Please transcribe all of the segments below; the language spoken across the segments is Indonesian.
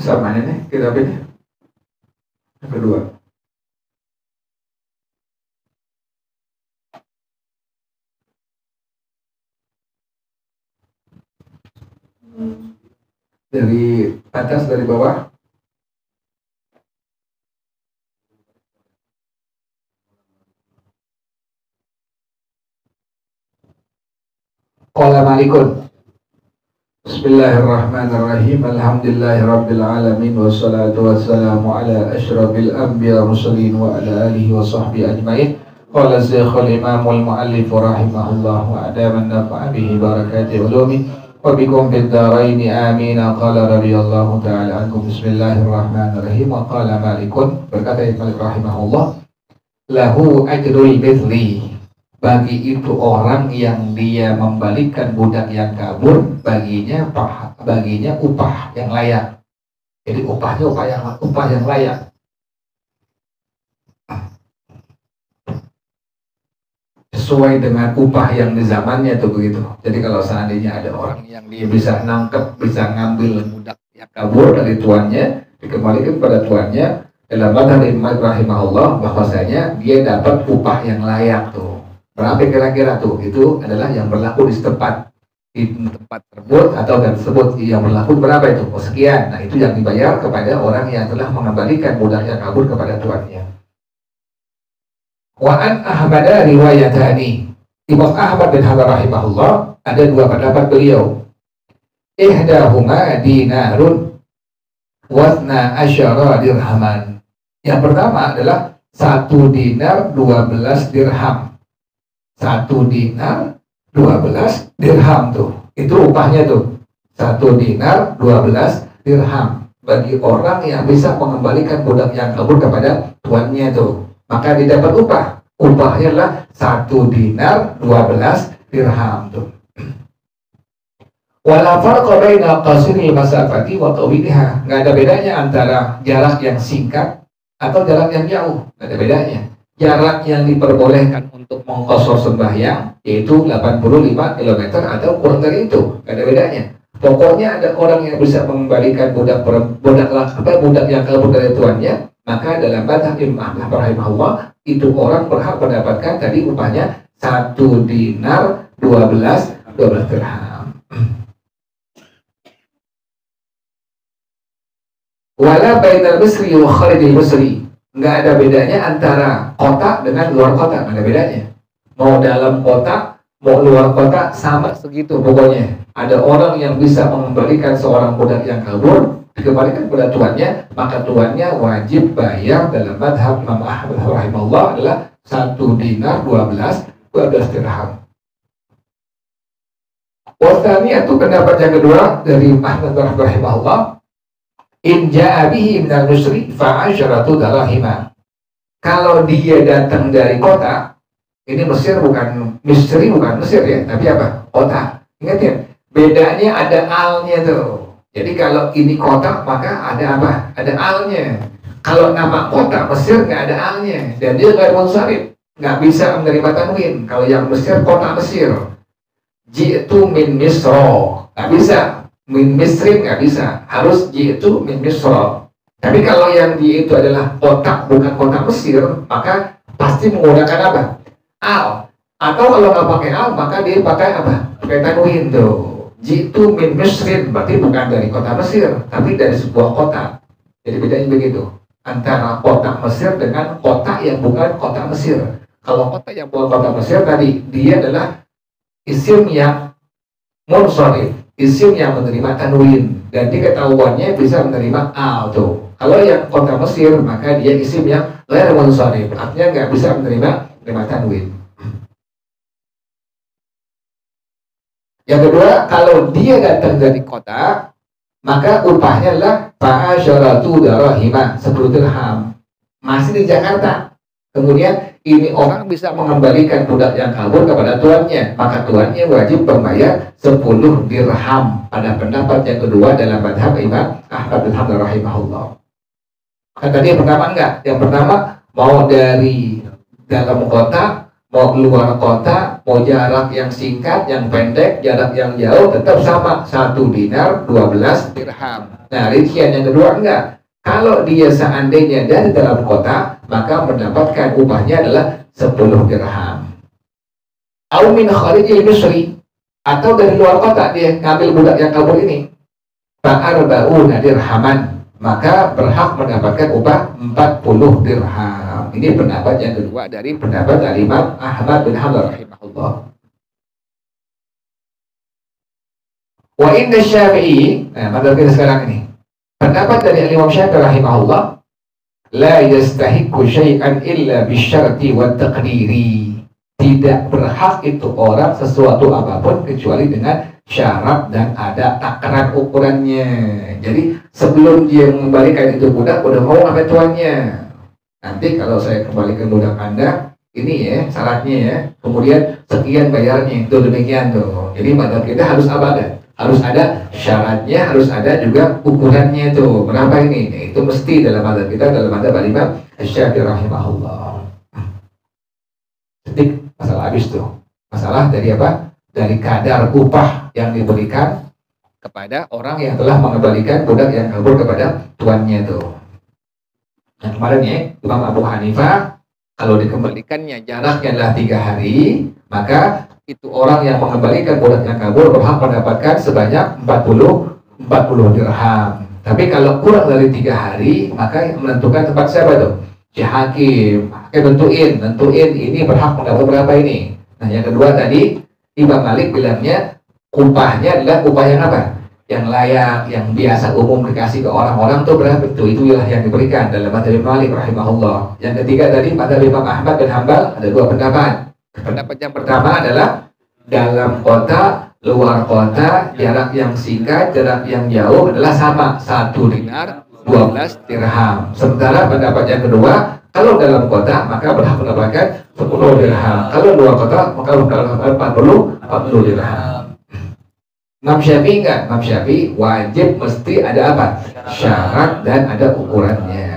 Sama ini kitab ini. Yang kedua. Dari atas, dari bawah. Qala Malikun. Bismillahirrahmanirrahim. Alhamdulillahirabbil alamin wassalatu wassalamu ala asyrafil anbiya mursalin wa ala alihi wa sahbihi ajmain. Qala Syekhul Imamul Muallif rahimahullah wa adaman nafa'a bihi barakati ulumi wa bikum fid dharaini amin. Qala radhiyallahu ta'ala ankum. Bismillahirrahmanirrahim. Wa qala Malikun, berkata Imam Malik rahimahullah, lahu ajrul mithli, bagi itu orang yang dia membalikkan budak yang kabur, baginya upah yang layak. Jadi upahnya upah yang layak. Sesuai dengan upah yang di zamannya tuh begitu. Jadi kalau seandainya ada orang yang dia bisa nangkep, bisa ngambil budak yang kabur dari tuannya, dikembalikan pada tuannya, dalam mazhab Imam rahimahullah bahwasanya dia dapat upah yang layak tuh. Berapa kira-kira tuh? Itu adalah yang berlaku di tempat tersebut atau dan tersebut yang berlaku berapa itu? Oh sekian. Nah itu yang dibayar kepada orang yang telah mengembalikan budaknya kabur kepada tuannya. Wa an Ahmad riwayatani. Imam Ahmad bin Hanbal rahimahullah ada dua pendapat beliau. Ihdahuma dinarun wasna asyara dirhaman. Yang pertama adalah 1 dinar 12 dirham. 1 dinar 12 dirham tuh. Itu upahnya tuh. 1 dinar 12 dirham bagi orang yang bisa mengembalikan budak yang kabur kepada tuannya tuh. Maka didapat upah. Upahnya adalah 1 dinar 12 dirham tuh. Wala farqa baina qasiril masafati wa tawiliha. Enggak ada bedanya antara jarak yang singkat atau jarak yang jauh. Enggak ada bedanya. Jarak yang diperbolehkan untuk mengqashar sembahyang yaitu 85 km atau kurang dari itu. Enggak ada bedanya. Pokoknya ada orang yang bisa mengembalikan budak yang kabur dari tuannya, maka dalam mazhab Imam Ahmad rahimahullah itu orang berhak mendapatkan tadi upahnya 1 dinar 12 dirham. Wala bainal misri wa kharijil misri. Enggak ada bedanya antara kota dengan luar kota, enggak ada bedanya. Mau dalam kota, mau luar kota sama segitu pokoknya. Ada orang yang bisa mengembalikan seorang budak yang kabur, dikembalikan kepada tuannya, maka tuannya wajib bayar dalam mazhab Imam Ahmad rahimahullah adalah 1 dinar 12 dirham. Wasani itu pendapat yang kedua dari Ahmad rahimahullah, in ja'a bihi minal musri fa 'asharatu darahima. Kalau dia datang dari kota, ini Mesir bukan Misri, bukan Mesir ya, tapi apa? Kota. Ingat ya, bedanya ada alnya tuh. Jadi kalau ini kota maka ada apa? Ada alnya. Kalau nama kota Mesir nggak ada alnya dan dia nggak munsharif, nggak bisa menerima tanwin. Kalau yang Mesir kota Mesir, jitu min Misro nggak bisa, min Misrin nggak bisa, harus jitu min Misro. Tapi kalau yang di itu adalah kota bukan kota Mesir, maka pasti menggunakan apa? Al. Atau kalau nggak pakai al maka dia pakai apa? Pakai tanwin tuh. Jitu min Misrin berarti bukan dari kota Mesir, tapi dari sebuah kota. Jadi bedanya begitu antara kota Mesir dengan kota yang bukan kota Mesir. Kalau kota yang bukan kota Mesir tadi dia adalah isim yang munsharif, isim yang menerima tanwin dan diketahuannya bisa menerima al tuh. Kalau yang kota Mesir maka dia isim yang ghair munsharif, artinya nggak bisa menerima tanwin. Yang kedua, kalau dia datang dari kota, maka upahnya adalah fa'asyaratu darahima, 10 dirham. Masih di Jakarta. Kemudian ini orang bisa mengembalikan budak yang kabur kepada tuannya, maka tuannya wajib membayar 10 dirham. Pada pendapat yang kedua dalam mazhab Imam Ahmad bin Hanbal rahimahullah. Kan tadi yang pertama enggak. Yang pertama mau dari dalam kota, mau luar kota, mau jarak yang singkat, yang pendek, jarak yang jauh tetap sama, 1 dinar 12 dirham. Nah, rincian yang kedua enggak. Kalau dia seandainya dari dalam kota, maka mendapatkan upahnya adalah 10 dirham. Au min kharijil misri, atau dari luar kota dia ngambil budak yang kabur ini. Fa'arba'una dirhaman, maka berhak mendapatkan upah 40 dirham. Ini pendapat yang kedua dari pendapat Imam Ahmad bin Hanbal rahimahullah. Wa inna Syafi'i, nah maka kita sekarang ini pendapat dari Imam Syafi'i rahimahullah, la yastahiqu syai'an illa bisyarti wa taqdiri. Tidak berhak itu orang sesuatu apapun kecuali dengan syarat dan ada takaran ukurannya. Jadi sebelum dia mengembalikan itu budak, udah mau sama tuannya. Nanti kalau saya kembalikan budak Anda, ini ya syaratnya ya. Kemudian sekian bayarnya, itu demikian tuh. Jadi madhab kita harus abada. Harus ada syaratnya, harus ada juga ukurannya tuh. Berapa ini? Nah, itu mesti dalam madhab kita, dalam madhab Imam Syafi'i rahimahullah. Sedikit masalah habis tuh. Masalah dari apa? Dari kadar upah yang diberikan kepada orang yang telah mengembalikan budak yang kabur kepada tuannya tuh. Nah kemarin ya, Imam Abu Hanifah kalau dikembalikannya jaraknya adalah 3 hari, maka itu orang yang mengembalikan budak yang kabur berhak mendapatkan sebanyak 40 dirham. Tapi kalau kurang dari 3 hari, maka yang menentukan tempat siapa tuh? Si hakim. Hakim nentuin ini berhak mendapat berapa ini. Nah yang kedua tadi Imam Malik bilangnya upahnya adalah upah yang apa? Yang layak, yang biasa umum dikasih ke orang-orang tuh berapa itu yang diberikan dalam madhab Imam Malik rahimahullah. Yang ketiga tadi madhab Imam Ahmad bin Hanbal ada 2 pendapat. Pendapat yang pertama adalah dalam kota, luar kota, jarak yang singkat, jarak yang jauh adalah sama, 1 dinar 12 dirham. Sementara pendapat yang kedua, kalau dalam kota maka berhak mendapatkan 10 dirham. Kalau luar kota maka mendapatkan 40 dirham. Imam Syafi'i enggak? Imam Syafi'i wajib mesti ada apa? Syarat dan ada ukurannya.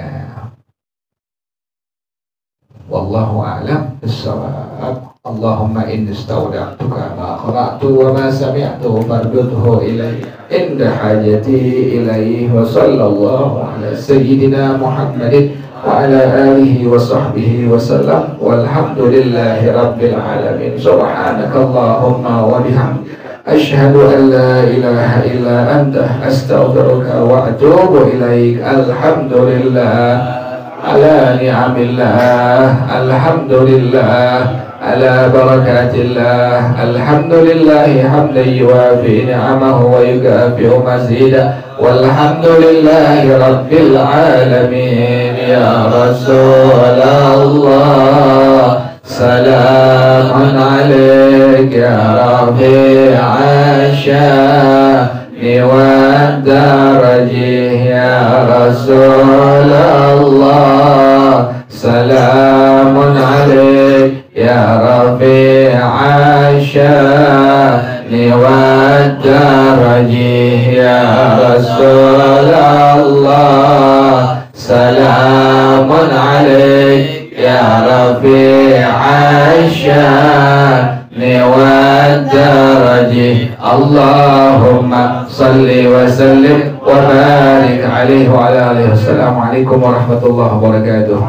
Wallahu a'lam bissawab. Allahumma inni istawda'tuka ma qara'tu wa ma sami'tu fardudhu ilayya inda hajati ilayhi wa sallallahu ala sayyidina Muhammadin wa ala alihi wa sahbihi wa sallam walhamdulillahi rabbil alamin. Subhanakallahumma wa bihamdika asyhadu an la ilaha illa anta astaghfiruka wa atubu ilaik. Alhamdulillah ala ni'amillah, alhamdulillah ala barakatillah, alhamdulillahi hamdan yuwafi ni'amahu wa yukafi'u mazida, walhamdulillahi rabbil alamin. Ya Rasulullah salamun alaik ya rafi'a sya'ni wa darajih. Ya Rasulullah salamun alaik ya rafi'a sya'ni wa darajih. Ya Rasulullah salamun alaik ya rafi'a sya'ni wa darajih. Allahumma salli wa sallim wa barik alaihi wa ala alihi. Assalamualaikum warahmatullahi wabarakatuh.